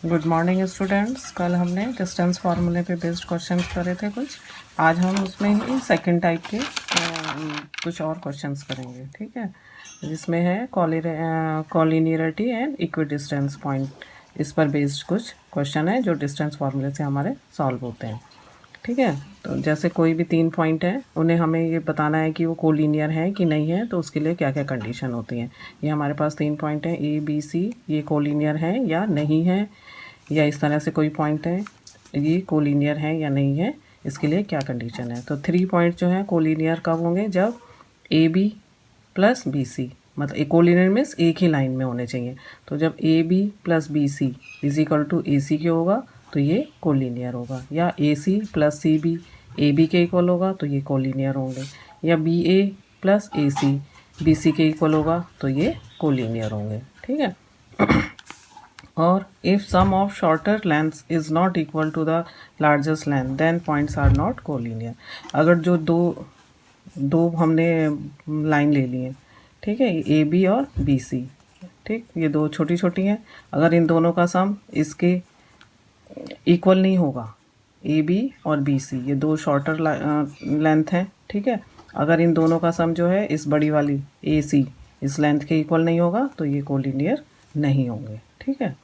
Good morning students. कल हमने distance फार्मूले पे बेस्ड क्वेश्चंस करे थे कुछ। आज हम उसमें ही सेकंड टाइप के कुछ और क्वेश्चंस करेंगे, ठीक है। जिसमें है कॉलिनियरिटी एंड इक्विडिस्टेंस पॉइंट, इस पर बेस्ड कुछ क्वेश्चन है जो डिस्टेंस फार्मूले से हमारे सॉल्व होते हैं, ठीक है। तो जैसे कोई भी 3 पॉइंट हैं, उन्हें हमें ये बताना है कि वो कोलिनियर है कि नहीं है, तो उसके लिए क्या क्या कंडीशन होती हैं। ये हमारे पास 3 पॉइंट हैं ए बी सी, ये कोलिनियर है या नहीं है, या इस तरह से कोई पॉइंट है ये कोलिनियर है या नहीं है, इसके लिए क्या कंडीशन है। तो 3 पॉइंट जो है कोलिनियर कब होंगे, जब A B plus B C, मतलब ए कोलिनियर मीन्स एक ही लाइन में होने चाहिए। तो जब A B plus B C is equal to A C के होगा तो ये कोलिनियर होगा, या A C plus C B A B के इक्वल होगा तो ये कोलिनियर होंगे, या B A plus A C B C के इक्वल होगा तो ये कोलिनियर होंगे, ठीक है। और if sum of shorter lengths is not equal to the largest length then points are not collinear। अगर जो दो हमने लाइन ले ली है, ठीक है, ए बी और बी सी, ठीक, ये दो छोटी छोटी हैं, अगर इन दोनों का सम इसके इक्वल नहीं होगा, ए बी और बी सी ये दो शॉर्टर लेंथ हैं, ठीक है, अगर इन दोनों का सम जो है इस बड़ी वाली ए सी इस लेंथ के इक्वल नहीं होगा तो ये कोलिनियर नहीं होंगे, ठीक है।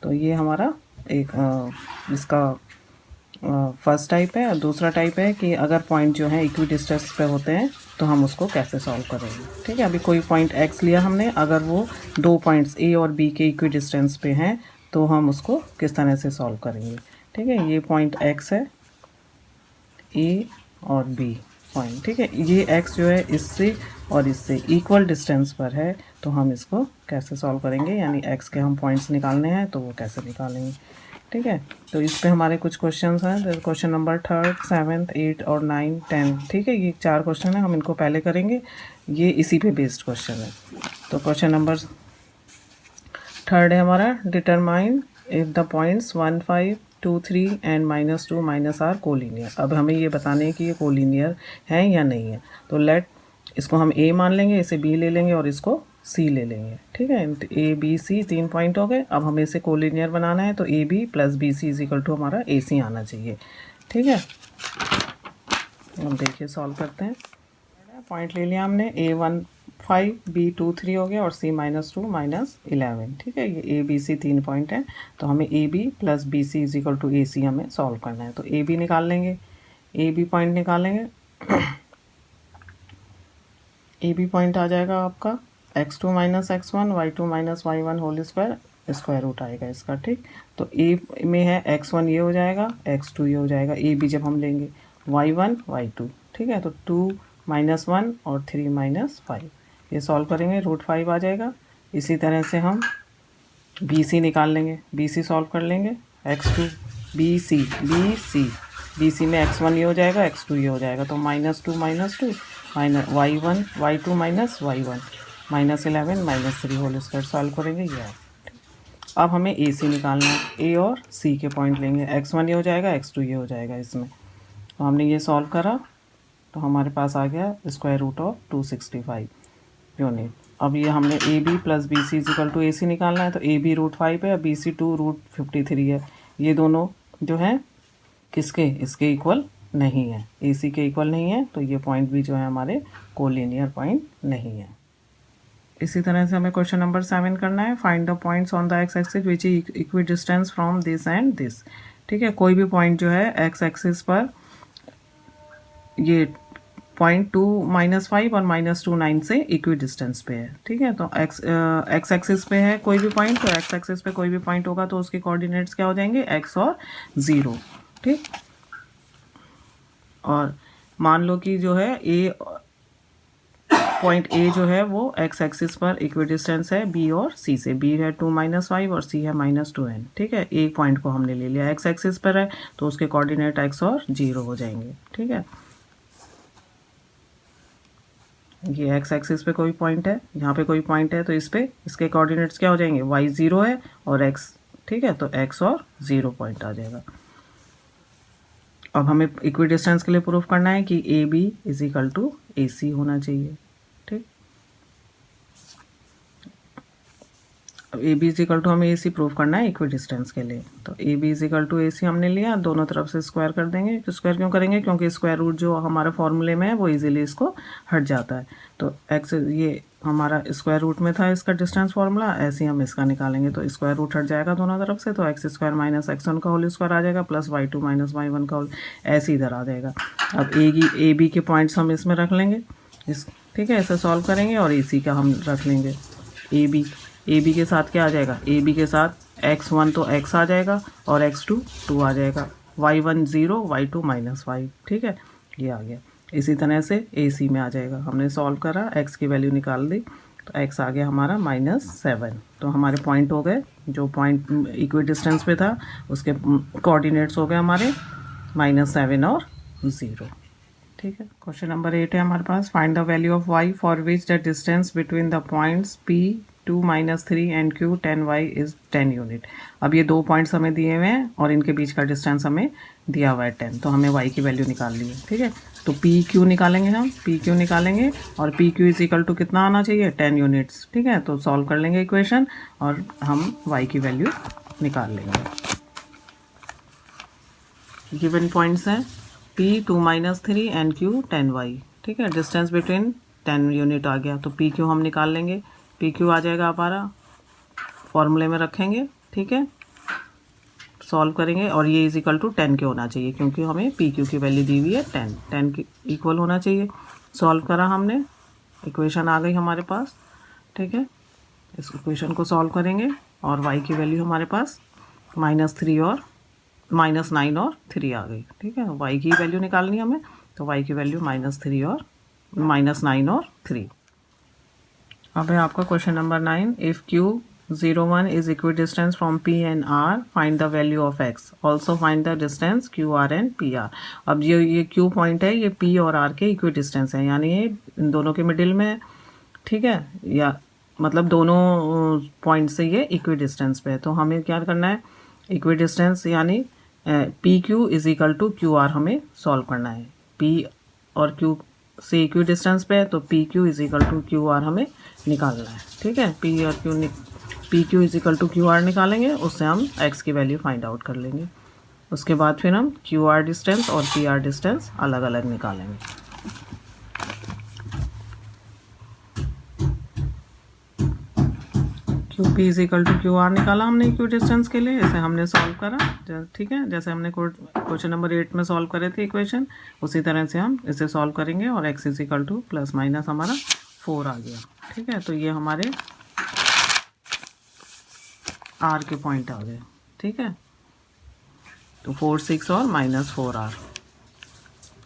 तो ये हमारा एक इसका फर्स्ट टाइप है। और दूसरा टाइप है कि अगर पॉइंट जो है इक्वी डिस्टेंस पे होते हैं तो हम उसको कैसे सॉल्व करेंगे, ठीक है। अभी कोई पॉइंट एक्स लिया हमने, अगर वो दो पॉइंट्स ए और बी के इक्वी डिस्टेंस पे हैं तो हम उसको किस तरह से सॉल्व करेंगे, ठीक है। ये पॉइंट एक्स है, ए और बी पॉइंट, ठीक है, ये एक्स जो है इससे और इससे इक्वल डिस्टेंस पर है, तो हम इसको कैसे सॉल्व करेंगे, यानी एक्स के हम पॉइंट्स निकालने हैं तो वो कैसे निकालेंगे, ठीक है। तो इस पे हमारे कुछ क्वेश्चंस हैं, क्वेश्चन नंबर 3, 7, 8 और 9, 10, ठीक है। ये 4 क्वेश्चन है, हम इनको पहले करेंगे, ये इसी पे बेस्ड क्वेश्चन है। तो क्वेश्चन नंबर 3 है हमारा, determine if the points 1, 5, 2, 3 and -2 are collinear. अब हमें ये बताने हैं कि ये कोलिनियर है या नहीं है। तो लेट इसको हम ए मान लेंगे, इसे बी ले लेंगे और इसको सी ले लेंगे, ठीक है। ए बी सी 3 पॉइंट हो गए। अब हमें इसे कोलिनियर बनाना है तो A B plus B C is equal to हमारा ए सी आना चाहिए, ठीक है। अब देखिए सॉल्व करते हैं। पॉइंट ले लिया हमने, A1 5 B2 3 हो गया और C -2 -11, ठीक है। ये ए बी सी 3 पॉइंट है, तो हमें A B plus B C is equal to A C हमें सॉल्व करना है। तो ए बी निकाल लेंगे, ए बी पॉइंट निकालेंगे। ए बी पॉइंट आ जाएगा आपका x2 - x1 y2 - y1 whole square root आएगा इसका, ठीक। तो ए में है x1 ये हो जाएगा, x2 ये हो जाएगा, ए बी जब हम लेंगे y1 y2, ठीक है। तो 2 -1 और 3 -5 ये सॉल्व करेंगे, √5 आ जाएगा। इसी तरह से हम बी सी निकाल लेंगे, बी सी सॉल्व कर लेंगे, x2 बी सी में x1 ये हो जाएगा, x2 ये हो जाएगा, तो -2 -2 y1 y2 y1 -11 -3 whole square solve करेंगे ये। अब हमें ए सी निकालना है, ए और सी के पॉइंट लेंगे, x1 ये हो जाएगा, x2 ये हो जाएगा इसमें। तो हमने ये सॉल्व करा तो हमारे पास आ गया √265 यूनिट। अब ये हमने A B plus B C is equal to A C निकालना है, तो ए बी √5 है, बी सी 2 √53 है। ये दोनों जो है किसके इसके इक्वल नहीं है, ए सी के इक्वल नहीं है, तो ये पॉइंट भी जो है हमारे कोलिनियर पॉइंट नहीं है। इसी तरह से हमें क्वेश्चन नंबर 7 करना है, find the points on the x axis which is equi distance from this and this, ठीक है। कोई भी पॉइंट जो है एक्स एक्सिस पर ये 0.2 -5 और -29 से इक्वी डिस्टेंस पे है, ठीक है। तो एक्स एक्सिस पे है कोई भी पॉइंट, तो एक्स एक्सिस पे कोई भी पॉइंट होगा तो उसके कोऑर्डिनेट्स क्या हो जाएंगे, एक्स और 0, ठीक। और मान लो कि जो है ए पॉइंट ए जो है वो एक्स एक्सिस पर इक्वी डिस्टेंस है बी और सी से, बी है 2 -5 और सी है -2n, ठीक है। एक पॉइंट को हमने ले लिया, एक्स एक्सिस पर है तो उसके कोऑर्डिनेट एक्स और 0 हो जाएंगे, ठीक है। ये एक्स एक्सिस पे कोई पॉइंट है, यहाँ पे कोई पॉइंट है, तो इस पे इसके कोऑर्डिनेट्स क्या हो जाएंगे, y 0 है और x, ठीक है, तो x और 0 पॉइंट आ जाएगा। अब हमें इक्वी डिस्टेंस के लिए प्रूफ करना है कि A B is equal to A C होना चाहिए, ठीक। अब A B is equal to हमें ए सी प्रूव करना है इक्वी डिस्टेंस के लिए। तो A B is equal to A C हमने लिया, दोनों तरफ से स्क्वायर कर देंगे। तो स्क्वायर क्यों करेंगे? क्योंकि स्क्वायर रूट जो हमारे फॉर्मूले में है वो इजीली इसको हट जाता है। तो एक्स ये हमारा स्क्वायर रूट में था इसका डिस्टेंस फार्मूला, ऐसे ही हम इसका निकालेंगे। तो स्क्वायर रूट हट जाएगा दोनों तरफ से, तो x square minus x one का होल स्क्वायर आ जाएगा plus y two minus y one का होल, ऐसे इधर आ जाएगा। अब ए बी के पॉइंट्स हम इसमें रख लेंगे ठीक है, ऐसे सॉल्व करेंगे। और ए सी का हम रख लेंगे ए बी के साथ क्या आ जाएगा? ए बी के साथ x1 तो x आ जाएगा और x2 2 आ जाएगा, y1 0 y2 -5, ठीक है, ये आ गया। इसी तरह से ए सी में आ जाएगा। हमने सॉल्व करा, x की वैल्यू निकाल दी, तो x आ गया हमारा -7। तो हमारे पॉइंट हो गए, जो पॉइंट इक्वी डिस्टेंस पे था उसके कोऑर्डिनेट्स हो गए हमारे -7 और 0, ठीक है। क्वेश्चन नंबर 8 है हमारे पास, find the value of y for which the distance between the points p 2 - 3 and q 10y is 10 unit. अब ये दो पॉइंट्स हमें दिए हुए हैं और इनके बीच का डिस्टेंस हमें दिया हुआ है 10, तो हमें y की वैल्यू निकालनी है, ठीक है। तो पी क्यू निकालेंगे, हम पी क्यू निकालेंगे और P Q is equal to कितना आना चाहिए? 10 यूनिट्स, ठीक है। तो सॉल्व कर लेंगे इक्वेशन और हम y की वैल्यू निकाल लेंगे। गिवन पॉइंट्स हैं p 2 - 3 एंड q 10y, ठीक है। डिस्टेंस बिटवीन 10 यूनिट आ गया, तो पी क्यू हम निकाल लेंगे। पी क्यू आ जाएगा हमारा, फॉर्मूले में रखेंगे, ठीक है, सॉल्व करेंगे। और ये इज इक्वल टू 10 के होना चाहिए, क्योंकि हमें पी क्यू की वैल्यू दी हुई है 10 के इक्वल होना चाहिए। सॉल्व करा हमने, इक्वेशन आ गई हमारे पास, ठीक है। इस इक्वेशन को सॉल्व करेंगे और y की वैल्यू हमारे पास -9 और 3 आ गई, ठीक है। y की वैल्यू निकालनी है हमें, तो y की वैल्यू -9 और 3। अब है आपका question number 9, if Q01 is equi distance from P and R, find the value of X, also find the distance QR and PR। अब ये Q पॉइंट है, ये P और R के इक्वी डिस्टेंस है, यानी ये इन दोनों के मिडिल में है, ठीक है, या मतलब दोनों पॉइंट से ये इक्वी डिस्टेंस पे है। तो हमें क्या करना है? इक्वी डिस्टेंस यानी PQ is equal to QR हमें सॉल्व करना है। P और Q से इक्वी डिस्टेंस पे है, तो PQ is equal to QR हमें निकालना है, ठीक है। PQ is equal to QR निकालेंगे, उससे हम X की वैल्यू फाइंड आउट कर लेंगे। उसके बाद फिर हम QR डिस्टेंस और PR डिस्टेंस अलग अलग निकालेंगे। QP is equal to QR निकाला हमने इक्वी डिस्टेंस के लिए, इसे हमने सॉल्व करा, ठीक है, जैसे हमने क्वेश्चन नंबर 8 में सॉल्व करे थे इक्वेशन, उसी तरह से हम इसे सॉल्व करेंगे। और x is equal two plus minus हमारा 4 आ गया, ठीक है। तो ये हमारे R के पॉइंट आ गए, ठीक है। तो 4 6 और -4R।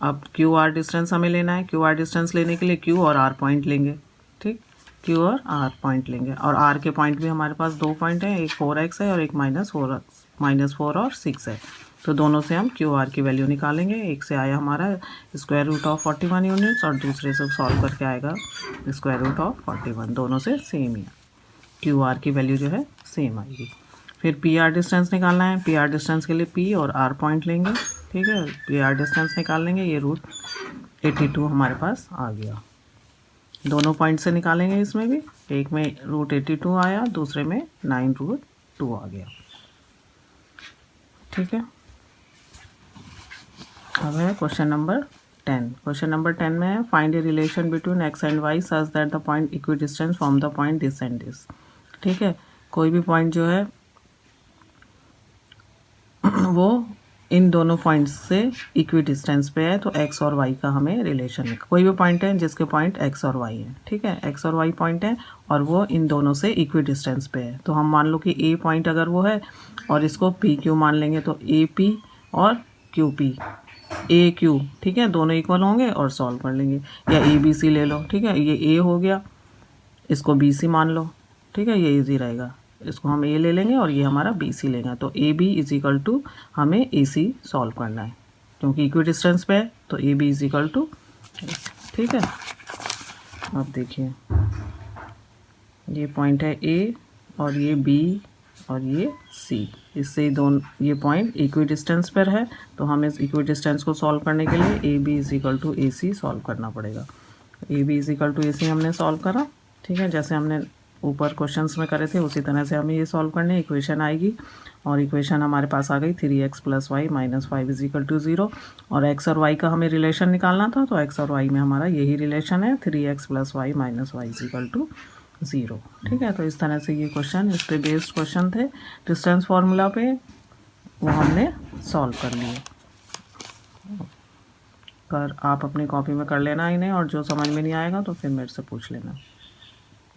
अब QR डिस्टेंस हमें लेना है, QR डिस्टेंस लेने के लिए Q और R पॉइंट लेंगे, ठीक, Q और R पॉइंट लेंगे। और R के पॉइंट भी हमारे पास दो पॉइंट हैं, एक 4x है और एक -4 और 6 है। तो दोनों से हम QR की वैल्यू निकालेंगे। एक से आया हमारा स्क्वायर रूट ऑफ 41 यूनिट्स और दूसरे से सॉल्व करके आएगा स्क्वायर रूट ऑफ 41, दोनों से सेम ही है। QR की वैल्यू जो है सेम आएगी। फिर PR डिस्टेंस निकालना है, PR डिस्टेंस के लिए P और R पॉइंट लेंगे, ठीक है। PR डिस्टेंस निकाल लेंगे, ये रूट 82 हमारे पास आ गया। दोनों पॉइंट से निकालेंगे, इसमें भी एक में रूट 82 आया, दूसरे में 9√2 आ गया, ठीक है। अब है क्वेश्चन नंबर 10। क्वेश्चन नंबर 10 में है, find a relation between x and y such that the point equi distance from the point this and this, ठीक है। कोई भी पॉइंट जो है वो इन दोनों पॉइंट्स से इक्वी डिस्टेंस पे है, तो x और y का हमें रिलेशन है। कोई भी पॉइंट है जिसके पॉइंट x और y है, ठीक है, x और y पॉइंट है और वो इन दोनों से इक्वी डिस्टेंस पे है। तो हम मान लो कि a पॉइंट अगर वो है और इसको PQ मान लेंगे, तो AP और QP AQ, ठीक है, दोनों इक्वल होंगे और सॉल्व कर लेंगे। या ABC ले लो, ठीक है, ये A हो गया, इसको BC मान लो, ठीक है, ये इजी रहेगा। इसको हम A ले लेंगे और ये हमारा BC लेंगे। तो AB इज इक्वल टू हमें AC सॉल्व करना है, क्योंकि इक्वी डिस्टेंस पे है, तो AB इज इक्वल टू, ठीक है। अब देखिए, ये पॉइंट है A और ये B और ये C, इससे दोनों ये पॉइंट इक्वी डिस्टेंस पर है, तो हमें इस इक्वी डिस्टेंस को सॉल्व करने के लिए AB is equal to AC solve करना पड़ेगा। AB is equal to AC हमने सॉल्व करा, ठीक है, जैसे हमने ऊपर क्वेश्चंस में करे थे उसी तरह से हमें ये सॉल्व करने। इक्वेशन आएगी और इक्वेशन हमारे पास आ गई 3x + y - 5 = 0 और x और y का हमें रिलेशन निकालना था, तो x और y में हमारा यही रिलेशन है 3x + y - y = 0। ठीक है, तो इस तरह से ये क्वेश्चन इस पे बेस्ड क्वेश्चन थे डिस्टेंस फार्मूला पे, वो हमने सॉल्व कर लिए। आप अपनी कॉपी में कर लेना इन्हें, और जो समझ में नहीं आएगा तो फिर मेरे से पूछ लेना।